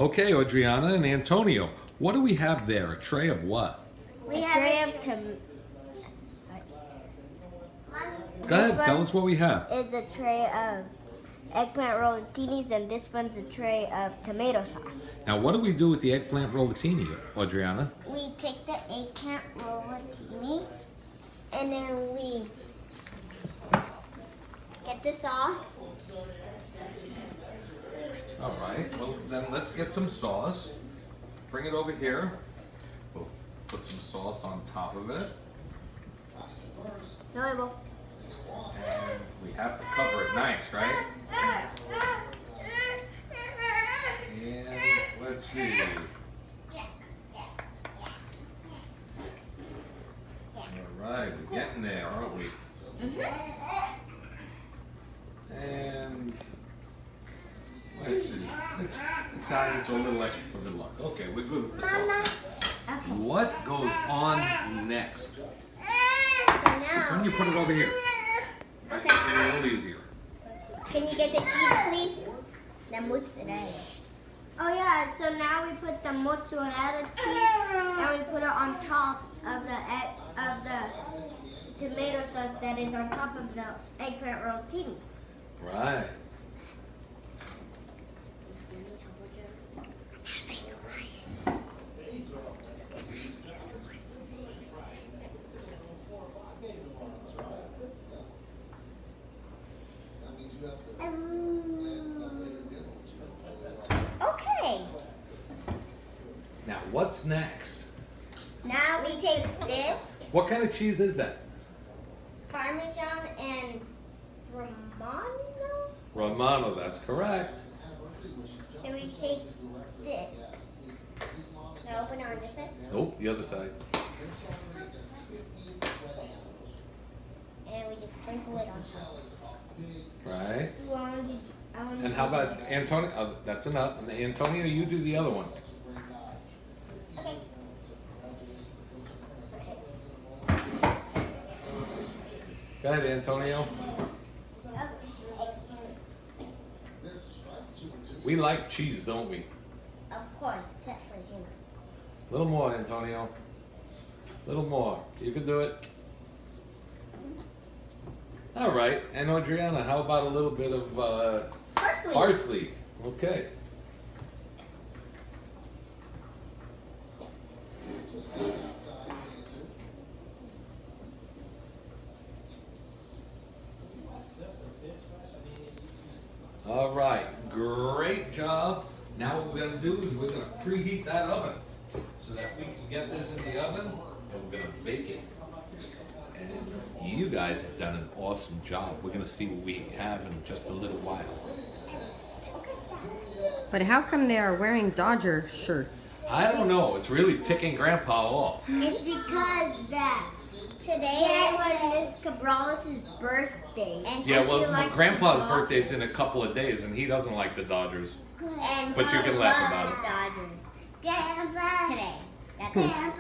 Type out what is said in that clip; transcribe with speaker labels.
Speaker 1: Okay, Adriana and Antonio, what do we have there? A tray of what?
Speaker 2: We have a tray of
Speaker 1: Go ahead, tell us what we have.
Speaker 2: It's a tray of eggplant rollatinis, and this one's a tray of tomato sauce.
Speaker 1: Now, what do we do with the eggplant rollatini, Adriana?
Speaker 2: We take the eggplant rollatini, and then we get the sauce.
Speaker 1: All right, well, then let's get some sauce. Bring it over here. We'll put some sauce on top of it.
Speaker 2: No, I will.
Speaker 1: And we have to cover it nice, right? And let's see. All right, we're getting there, aren't we? And let's see. Italians are a little extra for good luck. Okay, we're good with the sauce now.
Speaker 2: Okay.
Speaker 1: What goes on next?
Speaker 2: So
Speaker 1: Why
Speaker 2: now,
Speaker 1: don't you put it over here? Right,
Speaker 2: Okay.
Speaker 1: get it a little easier.
Speaker 2: can you get the cheese, please? The mozzarella. Oh yeah, so now we put the mozzarella cheese and we put it on top of the tomato sauce that is on top of the eggplant rollatinis.
Speaker 1: Right.
Speaker 2: Okay.
Speaker 1: Now, what's next?
Speaker 2: Now we take this
Speaker 1: What kind of cheese is that?
Speaker 2: parmesan and romano.
Speaker 1: Romano, that's correct.
Speaker 2: So we take this. Can I open it on this side?
Speaker 1: Nope, the other side.
Speaker 2: And we just sprinkle it on top.
Speaker 1: Right.
Speaker 2: I want
Speaker 1: And how about Antonio? Oh, that's enough. And Antonio, you do the other one.
Speaker 2: Okay.
Speaker 1: Go ahead, Antonio. We like cheese, don't we?
Speaker 2: Of course, except for him.
Speaker 1: A little more, Antonio. A little more. You can do it. All right. And Adriana, how about a little bit of
Speaker 2: Parsley.
Speaker 1: parsley? Okay. All right, great job. Now what we're gonna do is we're gonna preheat that oven so that we can get this in the oven and we're gonna bake it. And you guys have done an awesome job. We're gonna see what we have in just a little while.
Speaker 3: But how come they are wearing Dodger shirts?
Speaker 1: I don't know, it's really ticking Grandpa off.
Speaker 2: It's because that today was Miss Cabrales' birthday. And
Speaker 1: Yeah,
Speaker 2: so she
Speaker 1: well,
Speaker 2: likes
Speaker 1: Grandpa's
Speaker 2: the Dodgers.
Speaker 1: birthday's in a couple of days and he doesn't like the Dodgers.
Speaker 2: And
Speaker 1: But you
Speaker 2: he
Speaker 1: can laugh
Speaker 2: loved
Speaker 1: about
Speaker 2: the Dodgers. Today. That's